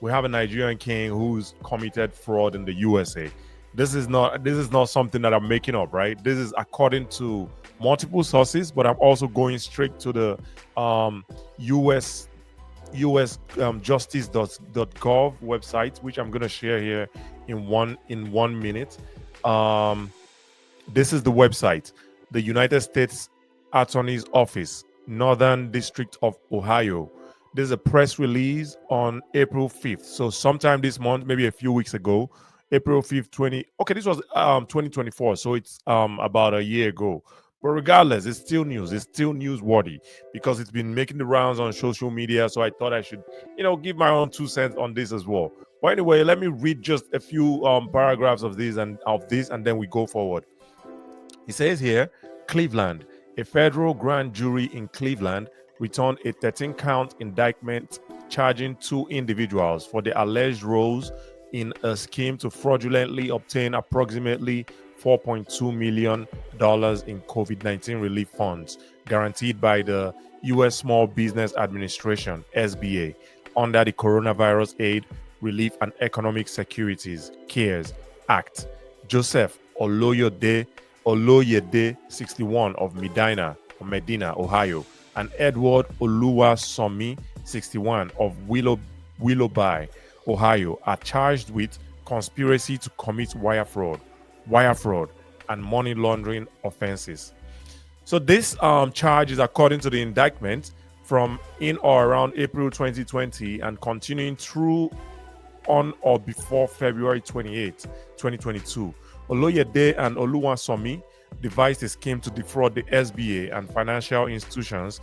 we have a Nigerian king who's committed fraud in the USA. This is not something that I'm making up, right? This is according to multiple sources, but I'm also going straight to the um, US justice.gov website, which I'm going to share here in one minute. Um, this is the website, the United States Attorney's Office, Northern District of Ohio. This is a press release on April 5th. So sometime this month, maybe a few weeks ago, April 5th, 20. Okay, this was 2024, so it's about a year ago. But regardless, it's still news. It's still newsworthy because it's been making the rounds on social media. So I thought I should, give my own 2 cents on this as well. But anyway, let me read just a few paragraphs of this, and then we go forward. He says here, Cleveland, a federal grand jury in Cleveland returned a 13-count indictment charging two individuals for the alleged roles in a scheme to fraudulently obtain approximately $4.2 million in COVID-19 relief funds guaranteed by the U.S. Small Business Administration, SBA, under the Coronavirus Aid, Relief and Economic Securities, CARES Act. Joseph Oloyede, 61, of Medina, Ohio, and Edward Oluwasomi, 61, of Willoughby, Ohio, are charged with conspiracy to commit wire fraud, and money laundering offenses. So this charge is according to the indictment from in or around April 2020 and continuing through on or before February 28, 2022. Oloyede and Oluwasomi devised a scheme to defraud the SBA and financial institutions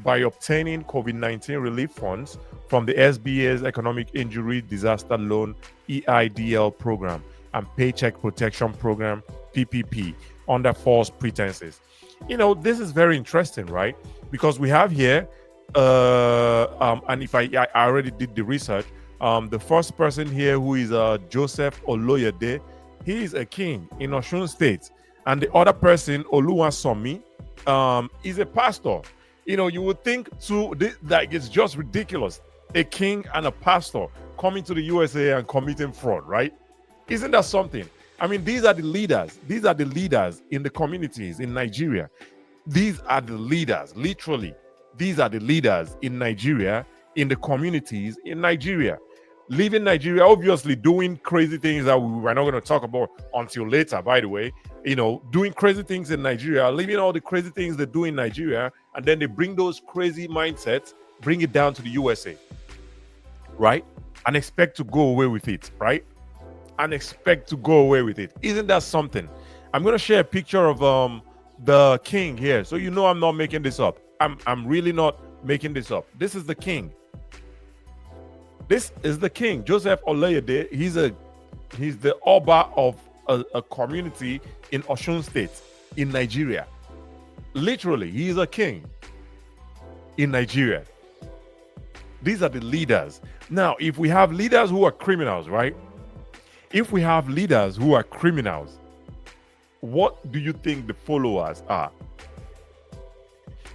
by obtaining COVID-19 relief funds from the SBA's Economic Injury Disaster Loan EIDL program and Paycheck Protection Program PPP under false pretenses. This is very interesting, right? Because we have here, and if I already did the research, the first person here who is Joseph Oloyede, he is a king in Osun State, and the other person, Oluwasomi, is a pastor. You would think that it's just ridiculous. A king and a pastor coming to the USA and committing fraud, right? Isn't that something? I mean, these are the leaders. These are the leaders in the communities in Nigeria. These are the leaders, literally. These are the leaders in Nigeria, in the communities in Nigeria. Leaving Nigeria, obviously doing crazy things that we're not going to talk about until later, by the way. Doing crazy things in Nigeria, leaving all the crazy things they do in Nigeria, and then they bring those crazy mindsets, bring it down to the USA, right? And expect to go away with it, right? And expect to go away with it. Isn't that something? I'm going to share a picture of the king here. So I'm not making this up. I'm really not making this up. This is the king. This is the king, Joseph Oloyede. He's the Oba of a community in Osun State, in Nigeria. Literally, he is a king in Nigeria. These are the leaders. Now, if we have leaders who are criminals, right? If we have leaders who are criminals, what do you think the followers are?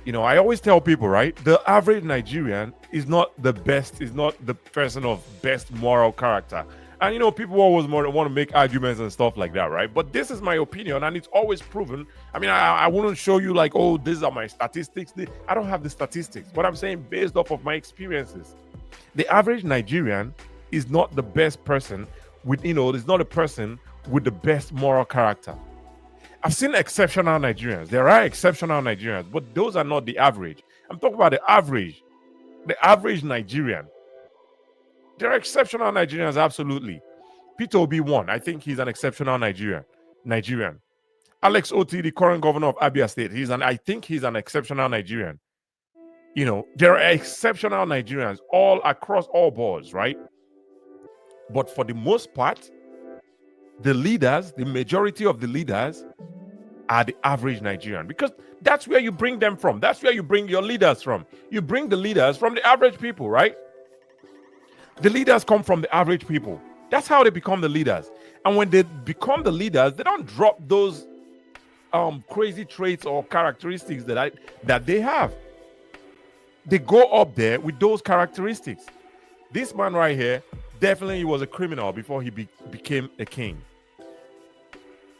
I always tell people, right? The average Nigerian is not the best, is not the person of best moral character. And, people always want to make arguments and stuff like that, right? But this is my opinion, and it's always proven. I mean, I wouldn't show you like, oh, these are my statistics. I don't have the statistics, but I'm saying based off of my experiences. The average Nigerian is not the best person is not a person with the best moral character. I've seen exceptional Nigerians. There are exceptional Nigerians, but those are not the average. I'm talking about the average Nigerian. There are exceptional Nigerians, absolutely. Peter Obi won. I think he's an exceptional Nigerian. Alex Oti, the current governor of Abia State, I think he's an exceptional Nigerian. There are exceptional Nigerians all across all boards, right? But for the most part, the majority of the leaders are the average Nigerian, because that's where you bring them from. That's where you bring your leaders from. You bring the leaders from the average people, right? The leaders come from the average people. That's how they become the leaders. And when they become the leaders, they don't drop those crazy traits or characteristics that they have. They go up there with those characteristics. This man right here, definitely he was a criminal before he became a king.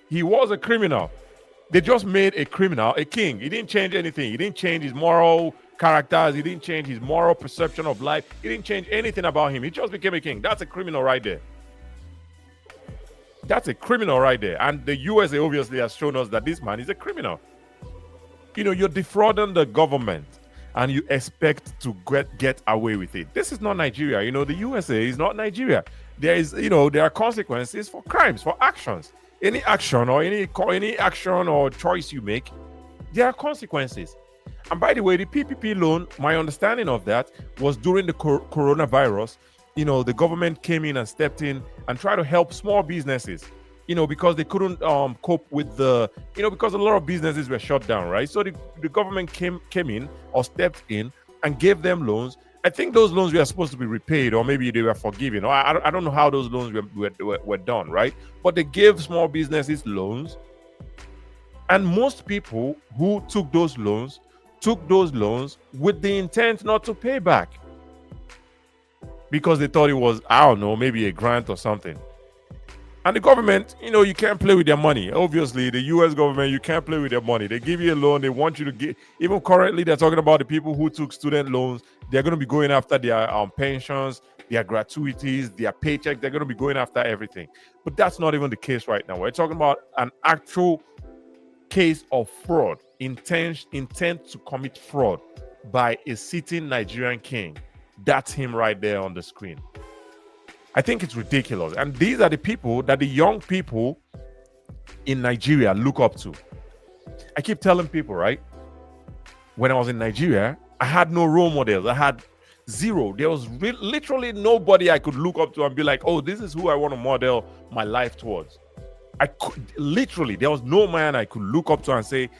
He was a criminal. They just made a criminal a king. He didn't change anything. He didn't change his moral characters. He didn't change his moral perception of life. He didn't change anything about him. He just became a king. That's a criminal right there. That's a criminal right there. And the USA obviously has shown us that this man is a criminal. You know, you're defrauding the government and you expect to get away with it. This is not Nigeria. You know, the USA is not Nigeria. There are consequences for crimes, for actions. Any action or any action or choice you make, there are consequences. And by the way, the PPP loan, my understanding of that was during the coronavirus. You know, the government came in and stepped in and tried to help small businesses, you know, because they couldn't cope with because a lot of businesses were shut down, right? So the government came in or stepped in and gave them loans. I think those loans were supposed to be repaid, or maybe they were forgiven. Or I don't know how those loans were done, right? But they gave small businesses loans. And most people who took those loans with the intent not to pay back, because they thought it was, I don't know, maybe a grant or something. And the government, you know, you can't play with their money. Obviously, the US government, you can't play with their money. They give you a loan. They want you to get, even currently, they're talking about the people who took student loans. They're going to be going after their pensions, their gratuities, their paycheck. They're going to be going after everything. But that's not even the case right now. We're talking about an actual case of fraud, intent to commit fraud by a sitting Nigerian king. That's him right there on the screen. I think it's ridiculous. And these are the people that the young people in Nigeria look up to. I keep telling people, right? When I was in Nigeria, I had no role models. I had zero. There was literally nobody I could look up to and be like, oh, this is who I want to model my life towards. There was no man I could look up to and say,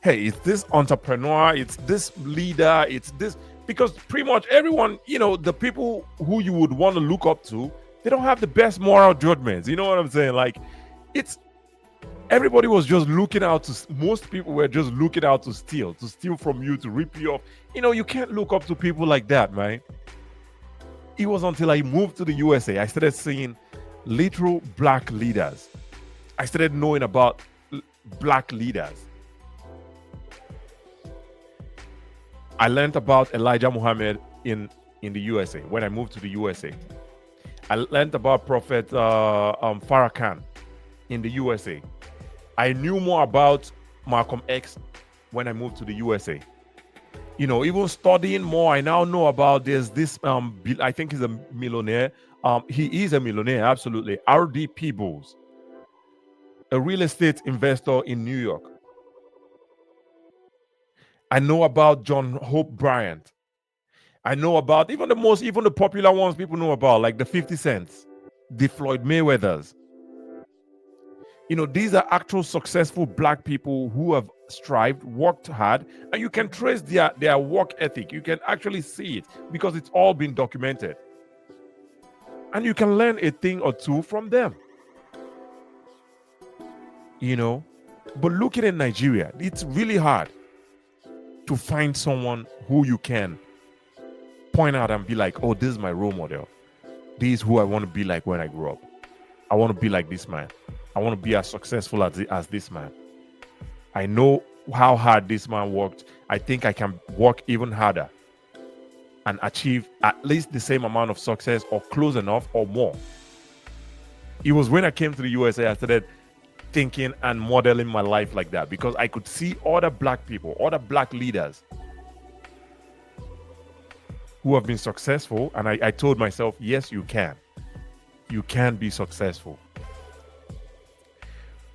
hey, it's this entrepreneur, it's this leader, it's this. Because pretty much everyone, you know, the people who you would want to look up to, they don't have the best moral judgments. You know what I'm saying? Like, everybody was just looking out to, most people were just looking out to steal from you, to rip you off. You know, you can't look up to people like that, man. It was until I moved to the USA, I started seeing literal black leaders. I started knowing about black leaders. I learned about Elijah Muhammad in the USA when I moved to the USA. I learned about Prophet Farrakhan in the USA. I knew more about Malcolm X when I moved to the USA. You know, even studying more, I now know about this I think he's a millionaire. He is a millionaire, absolutely. R.D. Peebles, a real estate investor in New York. I know about John Hope Bryant. I know about even the popular ones people know about, like the 50 Cents, the Floyd Mayweathers. You know, these are actual successful black people who have strived, worked hard, and you can trace their work ethic. You can actually see it because it's all been documented. And you can learn a thing or two from them. You know, but looking at Nigeria, it's really hard to find someone who you can point out and be like, oh, this is my role model. This is who I want to be like when I grow up. I want to be like this man. I want to be as successful as this man. I know how hard this man worked. I think I can work even harder and achieve at least the same amount of success or close enough or more. It was when I came to the USA, I started thinking and modeling my life like that, because I could see other black people, other black leaders who have been successful, and I told myself, yes, you can be successful.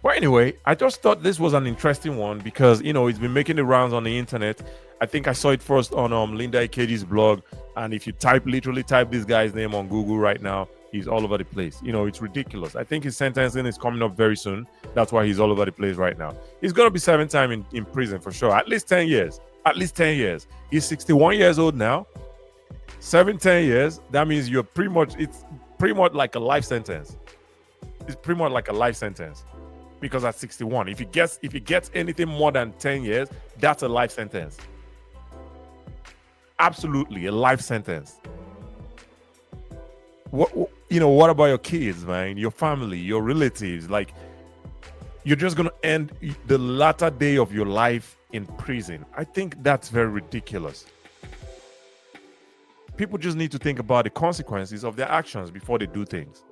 But anyway, I just thought this was an interesting one because, you know, it's been making the rounds on the internet. I think I saw it first on Linda Ikeji's blog, and if you literally type this guy's name on Google right now, he's all over the place. You know, it's ridiculous. I think his sentencing is coming up very soon. That's why he's all over the place right now. He's going to be serving time in prison for sure. At least 10 years. He's 61 years old now. Serving 10 years, that means it's pretty much like a life sentence. It's pretty much like a life sentence. Because at 61, if he gets anything more than 10 years, that's a life sentence. Absolutely, a life sentence. what about your kids, man? Your family, your relatives? Like, you're just going to end the latter day of your life in prison. I think that's very ridiculous. People just need to think about the consequences of their actions before they do things.